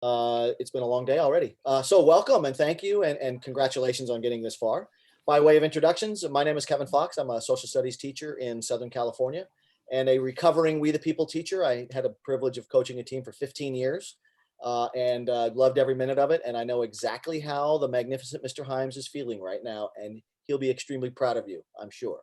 It's been a long day already. So welcome and thank you and congratulations on getting this far. By way of introductions, my name is Kevin Fox. I'm a social studies teacher in Southern California and a recovering We the People teacher. I had a privilege of coaching a team for 15 years and loved every minute of it. And I know exactly how the magnificent Mr. Himes is feeling right now, and he'll be extremely proud of you, I'm sure.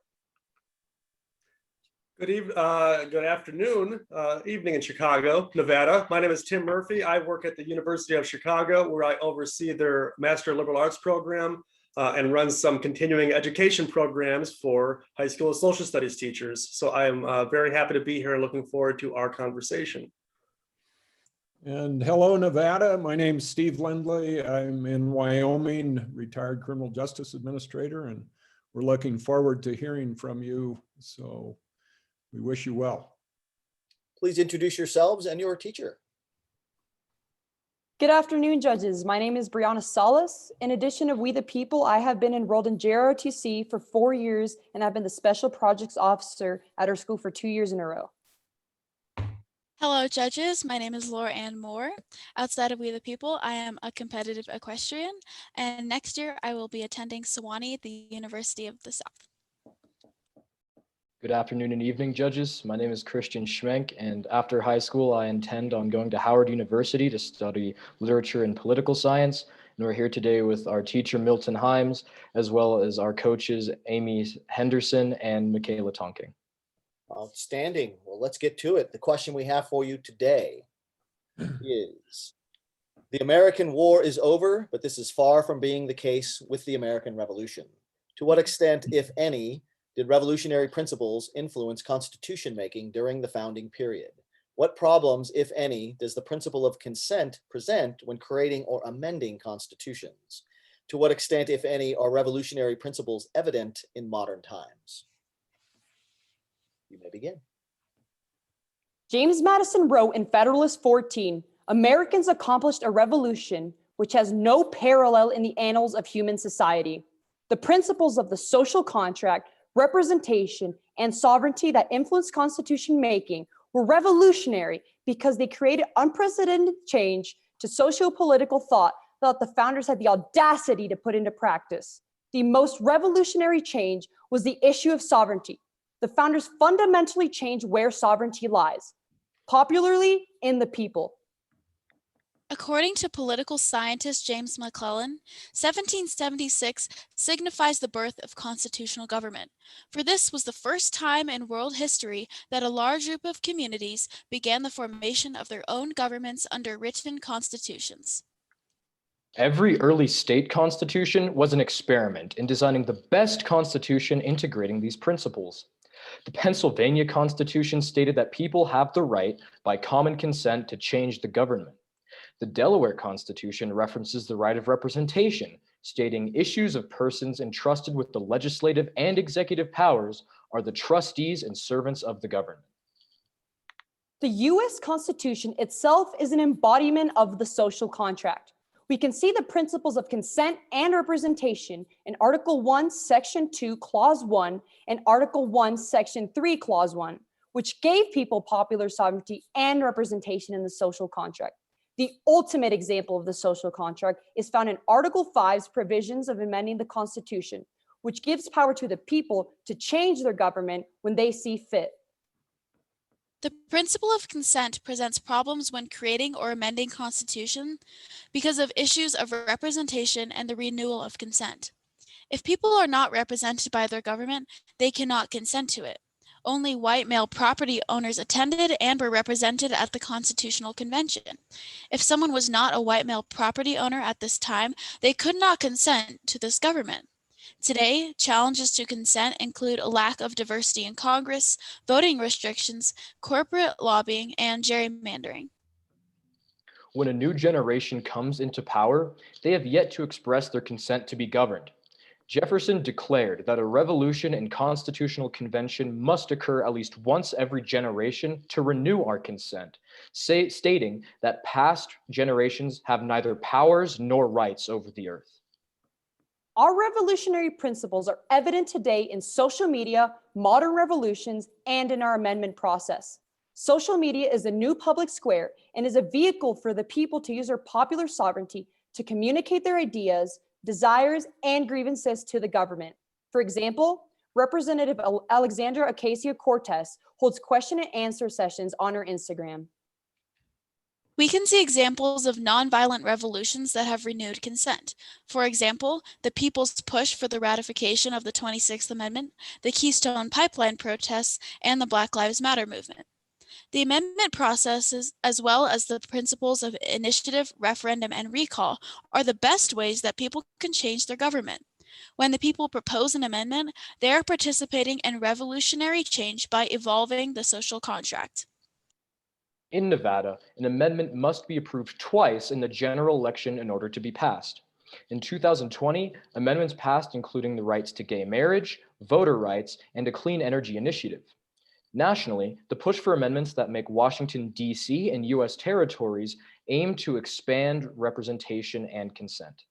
Good afternoon, evening in Chicago, Nevada. My name is Tim Murphy. I work at the University of Chicago, where I oversee their Master of Liberal Arts program and run some continuing education programs for high school and social studies teachers. So I am very happy to be here and looking forward to our conversation. And hello, Nevada. My name's Steve Lindley. I'm in Wyoming, retired criminal justice administrator, and we're looking forward to hearing from you. So we wish you well. Please introduce yourselves and your teacher. Good afternoon, judges. My name is Brianna Solis. In addition to We the People, I have been enrolled in JROTC for 4 years, and I've been the Special Projects Officer at our school for 2 years in a row. Hello, judges. My name is Laura Ann Moore. Outside of We the People, I am a competitive equestrian, and next year I will be attending Sewanee at the University of the South. Good afternoon and evening, judges. My name is Christian Schmink, and after high school, I intend on going to Howard University to study literature and political science. And we're here today with our teacher, Milton Himes, as well as our coaches, Amy Henderson and Michaela Tonking. Outstanding. Well, let's get to it. The question we have for you today is, the American War is over, but this is far from being the case with the American Revolution. To what extent, if any, did revolutionary principles influence constitution making during the founding period? What problems, if any, does the principle of consent present when creating or amending constitutions? To what extent, if any, are revolutionary principles evident in modern times? You may begin. James Madison wrote in Federalist 14, "Americans accomplished a revolution which has no parallel in the annals of human society. The principles of the social contract, representation, and sovereignty that influenced constitution making were revolutionary because they created unprecedented change to socio-political thought that the founders had the audacity to put into practice. The most revolutionary change was the issue of sovereignty. The founders fundamentally changed where sovereignty lies, popularly in the people." According to political scientist James McClellan, 1776 signifies the birth of constitutional government, for this was the first time in world history that a large group of communities began the formation of their own governments under written constitutions. Every early state constitution was an experiment in designing the best constitution integrating these principles. The Pennsylvania Constitution stated that people have the right, by common consent, to change the government. The Delaware Constitution references the right of representation, stating issues of persons entrusted with the legislative and executive powers are the trustees and servants of the government. The US Constitution itself is an embodiment of the social contract. We can see the principles of consent and representation in Article 1, Section 2, Clause 1, and Article 1, Section 3, Clause 1, which gave people popular sovereignty and representation in the social contract. The ultimate example of the social contract is found in Article 5's provisions of amending the Constitution, which gives power to the people to change their government when they see fit. The principle of consent presents problems when creating or amending constitution because of issues of representation and the renewal of consent. If people are not represented by their government, they cannot consent to it. Only white male property owners attended and were represented at the Constitutional Convention. If someone was not a white male property owner at this time, they could not consent to this government. Today, challenges to consent include a lack of diversity in Congress, voting restrictions, corporate lobbying, and gerrymandering. When a new generation comes into power, they have yet to express their consent to be governed. Jefferson declared that a revolution and constitutional convention must occur at least once every generation to renew our consent, stating that past generations have neither powers nor rights over the earth. Our revolutionary principles are evident today in social media, modern revolutions, and in our amendment process. Social media is a new public square and is a vehicle for the people to use their popular sovereignty to communicate their ideas, desires, and grievances to the government. For example, Representative Alexandra Ocasio-Cortez holds question and answer sessions on her Instagram. We can see examples of nonviolent revolutions that have renewed consent. For example, the people's push for the ratification of the 26th Amendment, the Keystone Pipeline protests, and the Black Lives Matter movement. The amendment processes, as well as the principles of initiative, referendum, and recall, are the best ways that people can change their government. When the people propose an amendment, they are participating in revolutionary change by evolving the social contract. In Nevada, an amendment must be approved twice in the general election in order to be passed. In 2020, amendments passed including the rights to gay marriage, voter rights, and a clean energy initiative. Nationally, the push for amendments that make Washington, D.C. and U.S. territories aim to expand representation and consent.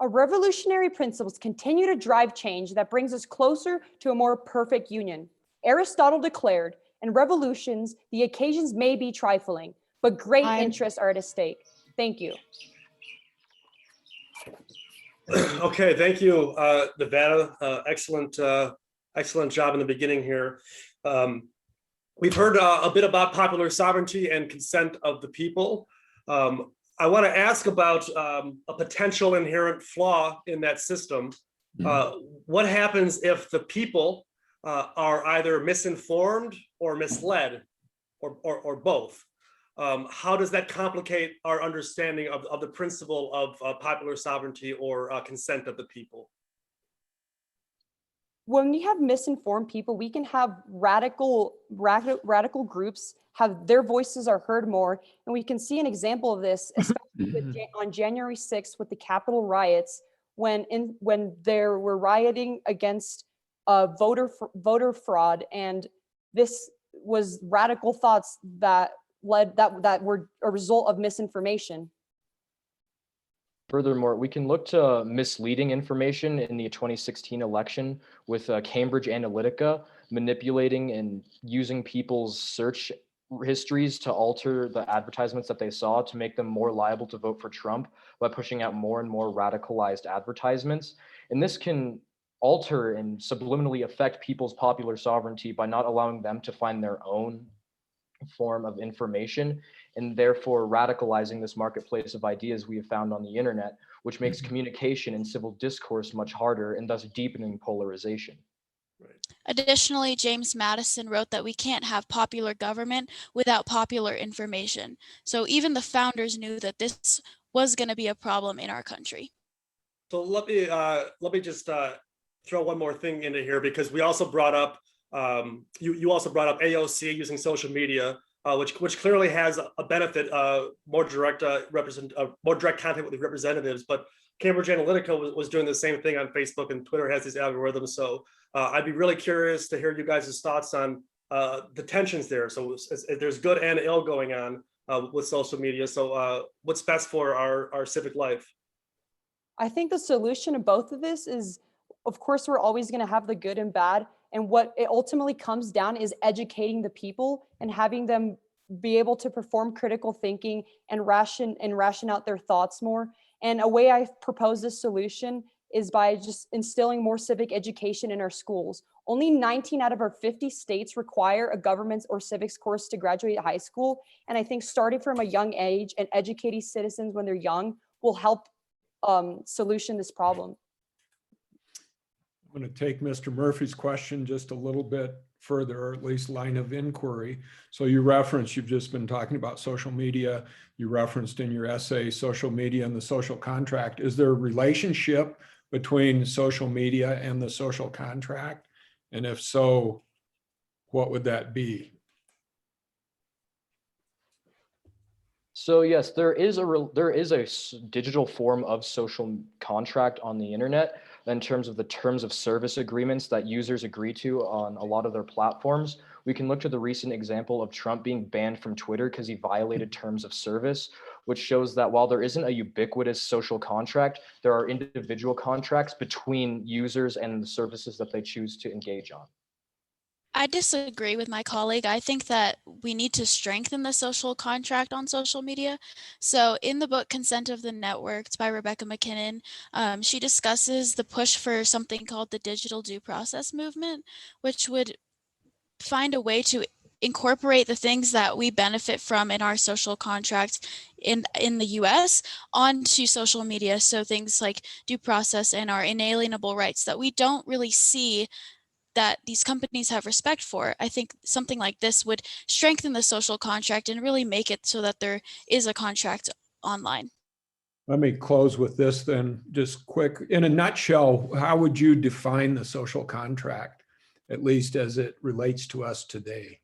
Our revolutionary principles continue to drive change that brings us closer to a more perfect union. Aristotle declared, in revolutions, the occasions may be trifling, but great interests are at stake. Thank you. Okay, thank you, Nevada. Excellent job in the beginning here. We've heard a bit about popular sovereignty and consent of the people. I want to ask about a potential inherent flaw in that system. What happens if the people are either misinformed or misled, or both? How does that complicate our understanding of the principle of popular sovereignty or consent of the people? When we have misinformed people, we can have radical groups have their voices are heard more. And we can see an example of this, especially on January 6th with the Capitol riots, when there were rioting against voter fraud. And this was radical thoughts that were a result of misinformation. Furthermore, we can look to misleading information in the 2016 election with Cambridge Analytica manipulating and using people's search histories to alter the advertisements that they saw to make them more liable to vote for Trump by pushing out more and more radicalized advertisements. And this can alter and subliminally affect people's popular sovereignty by not allowing them to find their own form of information, and therefore radicalizing this marketplace of ideas we have found on the internet, which makes communication and civil discourse much harder and thus deepening polarization. Additionally, James Madison wrote that we can't have popular government without popular information. So even the founders knew that this was going to be a problem in our country. So let me just throw one more thing into here, because we also brought up you also brought up AOC using social media, which clearly has a benefit, more direct contact with the representatives. But Cambridge Analytica was doing the same thing on Facebook, and Twitter has these algorithms. So I'd be really curious to hear you guys' thoughts on the tensions there. So there's good and ill going on with social media. So what's best for our civic life? I think the solution to both of this is, of course, we're always going to have the good and bad. And what it ultimately comes down is educating the people and having them be able to perform critical thinking and ration out their thoughts more. And a way I propose this solution is by just instilling more civic education in our schools. Only 19 out of our 50 states require a government or civics course to graduate high school. And I think starting from a young age and educating citizens when they're young will help solution this problem. I'm going to take Mr. Murphy's question just a little bit further, or at least line of inquiry. So you've just been talking about social media. You referenced in your essay social media and the social contract. Is there a relationship between social media and the social contract? And if so, what would that be? So yes, there is a digital form of social contract on the internet in terms of the terms of service agreements that users agree to on a lot of their platforms. We can look to the recent example of Trump being banned from Twitter because he violated terms of service, which shows that while there isn't a ubiquitous social contract, there are individual contracts between users and the services that they choose to engage on. I disagree with my colleague. I think that we need to strengthen the social contract on social media. So, in the book Consent of the Networked by Rebecca McKinnon, she discusses the push for something called the digital due process movement, which would find a way to incorporate the things that we benefit from in our social contracts in the US onto social media. So things like due process and our inalienable rights that we don't really see that these companies have respect for. I think something like this would strengthen the social contract and really make it so that there is a contract online. Let me close with this then, just quick. In a nutshell, how would you define the social contract, at least as it relates to us today?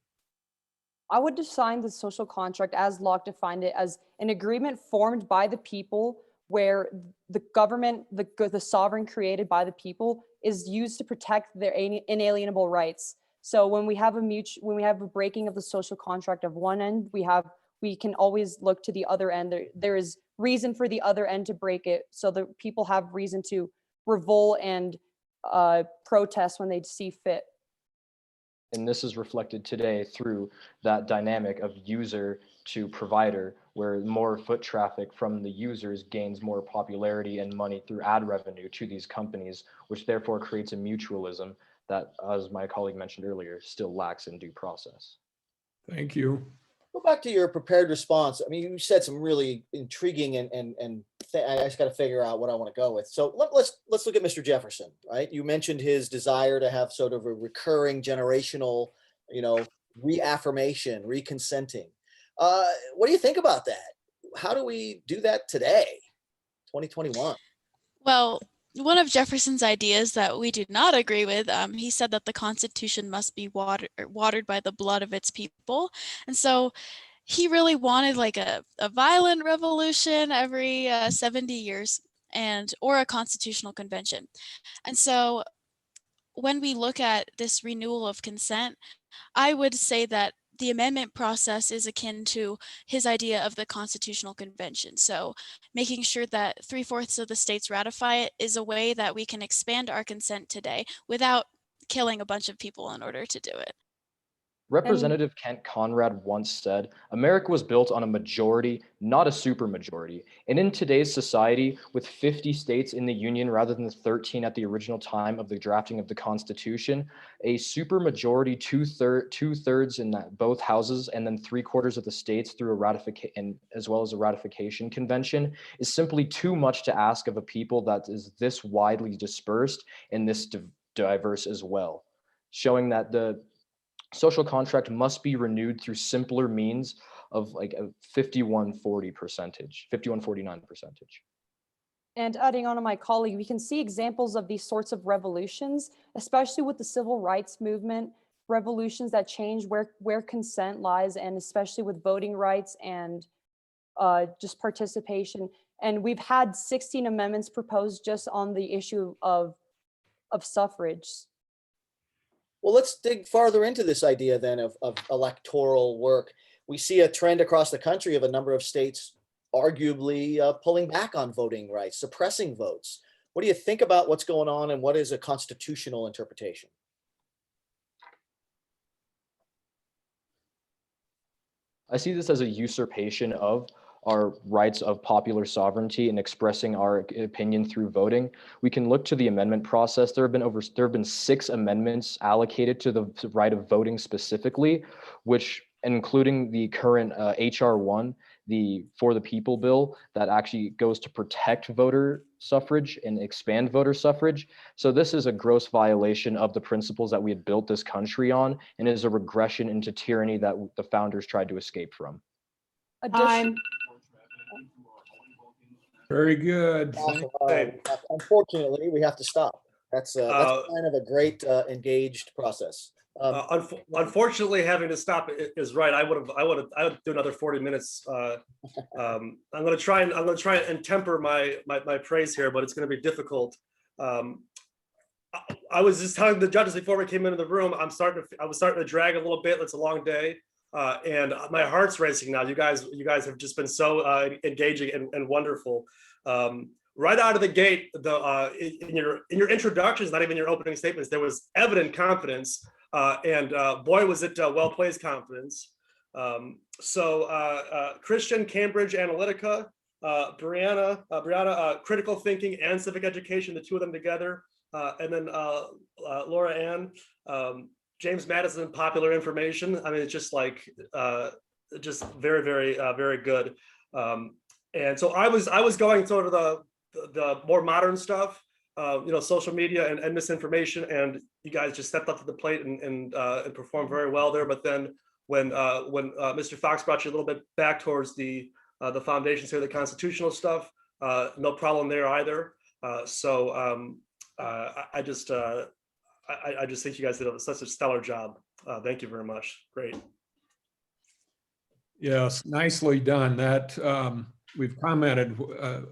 I would define the social contract, as Locke defined it, as an agreement formed by the people where the government, the sovereign created by the people, is used to protect their inalienable rights. So when we have a breaking of the social contract of one end, we can always look to the other end. There is reason for the other end to break it, so the people have reason to revolt and protest when they see fit. And this is reflected today through that dynamic of user to provider, where more foot traffic from the users gains more popularity and money through ad revenue to these companies, which therefore creates a mutualism that, as my colleague mentioned earlier, still lacks in due process. Thank you. Go back to your prepared response. I mean, you said some really intriguing I just got to figure out what I want to go with. So let's look at Mr. Jefferson, right? You mentioned his desire to have sort of a recurring generational, reaffirmation, reconsenting. What do you think about that? How do we do that today, 2021? Well, one of Jefferson's ideas that we do not agree with, he said that the Constitution must be watered by the blood of its people. And so he really wanted like a violent revolution every 70 years or a constitutional convention. And so when we look at this renewal of consent, I would say that the amendment process is akin to his idea of the constitutional convention. So making sure that 3/4 of the states ratify it is a way that we can expand our consent today without killing a bunch of people in order to do it. Representative Kent Conrad once said, America was built on a majority, not a supermajority. And in today's society, with 50 states in the Union rather than the 13 at the original time of the drafting of the Constitution, a supermajority, two-thirds in both houses and then 3/4 of the states through a ratification, as well as a ratification convention, is simply too much to ask of a people that is this widely dispersed and this diverse as well, showing that the social contract must be renewed through simpler means of like a 5149 percentage. And adding on to my colleague, we can see examples of these sorts of revolutions, especially with the civil rights movement, revolutions that change where consent lies, and especially with voting rights and just participation. And we've had 16 amendments proposed just on the issue of suffrage. Well, let's dig farther into this idea then of electoral work. We see a trend across the country of a number of states arguably pulling back on voting rights, suppressing votes. What do you think about what's going on, and what is a constitutional interpretation? I see this as a usurpation of our rights of popular sovereignty and expressing our opinion through voting. We can look to the amendment process. There have been 6 amendments allocated to the right of voting specifically, which including the current HR 1, the For the People bill that actually goes to protect voter suffrage and expand voter suffrage. So this is a gross violation of the principles that we had built this country on, and is a regression into tyranny that the founders tried to escape from. Very good. Awesome. Unfortunately, we have to stop. That's kind of a great engaged process. Unfortunately, having to stop is right. I would do another 40 minutes. I'm going to try and temper my praise here, but it's going to be difficult. I was just telling the judges before we came into the room, I was starting to drag a little bit. It's a long day. And my heart's racing now. You guys have just been so engaging and wonderful. Right out of the gate, in your introductions, not even your opening statements, there was evident confidence and boy, was it well-placed confidence. Christian, Cambridge Analytica, Brianna, critical thinking and civic education, the two of them together, and then Laura Ann, James Madison, popular information. I mean, it's just like just very, very, very good. And so I was going sort of the more modern stuff, social media and misinformation, and you guys just stepped up to the plate and performed very well there. But then when Mr. Fox brought you a little bit back towards the foundations here, the constitutional stuff, no problem there either. I just think you guys did such a stellar job. Thank you very much. Great. Yes, nicely done. That we've commented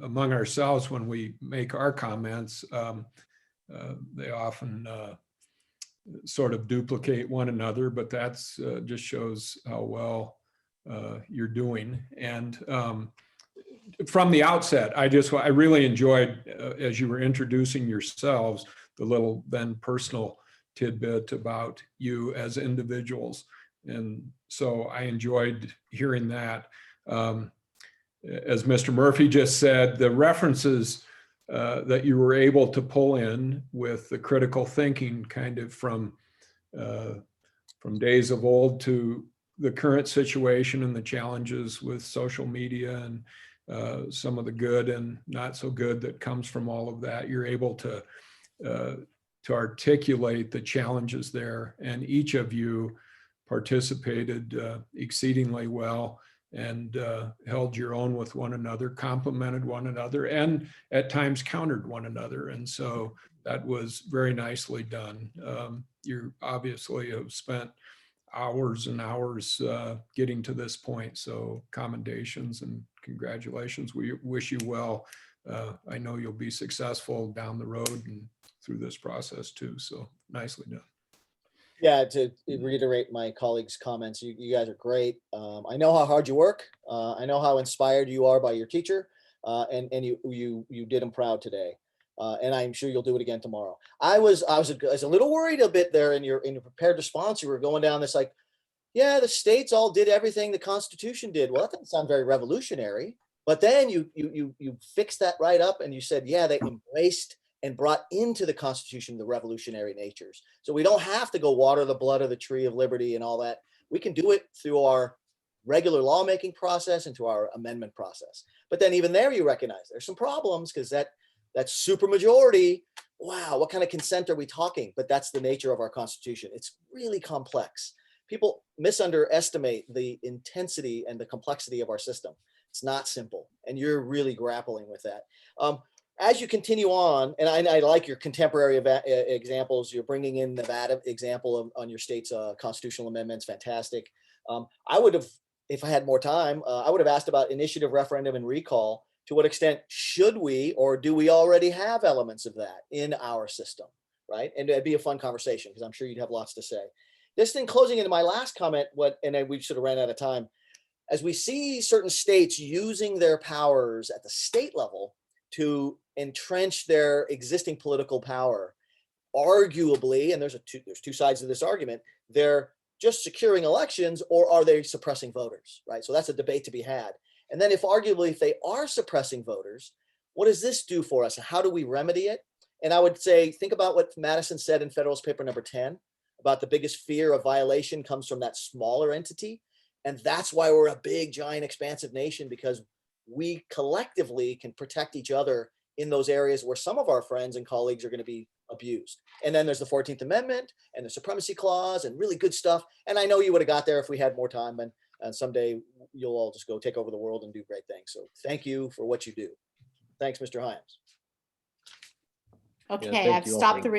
among ourselves when we make our comments. They often sort of duplicate one another, but that's just shows how well you're doing. And from the outset, I really enjoyed as you were introducing yourselves, the little then personal tidbit about you as individuals. And so I enjoyed hearing that. As Mr. Murphy just said, the references that you were able to pull in with the critical thinking kind of from days of old to the current situation and the challenges with social media and some of the good and not so good that comes from all of that. You're able to articulate the challenges there, and each of you participated exceedingly well and held your own with one another, complimented one another, and at times countered one another. And so that was very nicely done. You obviously have spent hours and hours getting to this point. So commendations and congratulations. We wish you well. I know you'll be successful down the road and through this process too. So nicely done. Yeah, to reiterate my colleagues' comments, you guys are great. I know how hard you work. I know how inspired you are by your teacher, and you did him proud today. And I'm sure you'll do it again tomorrow. I was a little worried a bit there in your prepared response. You were going down this like, yeah, the states all did everything the Constitution did. Well, that doesn't sound very revolutionary. But then you fixed that right up and you said, yeah, they embraced and brought into the Constitution the revolutionary natures. So we don't have to go water the blood of the tree of liberty and all that. We can do it through our regular lawmaking process and through our amendment process. But then even there, you recognize there's some problems because that super majority, wow, what kind of consent are we talking? But that's the nature of our Constitution. It's really complex. People misunderestimate the intensity and the complexity of our system. It's not simple. And you're really grappling with that. As you continue on, and I like your contemporary examples, you're bringing in Nevada example on your state's constitutional amendments, fantastic. I would have, if I had more time, I would have asked about initiative, referendum, and recall. To what extent should we, or do we already have elements of that in our system, right? And it'd be a fun conversation because I'm sure you'd have lots to say. Just in closing into my last comment, and then we sort of ran out of time, as we see certain states using their powers at the state level to entrench their existing political power, arguably, and there's two sides of this argument, they're just securing elections, or are they suppressing voters, right? So that's a debate to be had. And then if they are suppressing voters, what does this do for us? How do we remedy it? And I would say, think about what Madison said in Federalist Paper number 10, about the biggest fear of violation comes from that smaller entity. And that's why we're a big, giant, expansive nation, because we collectively can protect each other in those areas where some of our friends and colleagues are going to be abused. And then there's the 14th Amendment and the Supremacy Clause and really good stuff. And I know you would have got there if we had more time, and someday you'll all just go take over the world and do great things. So thank you for what you do. Thanks, Mr. Hyams. Okay, thank I've you all stopped for- the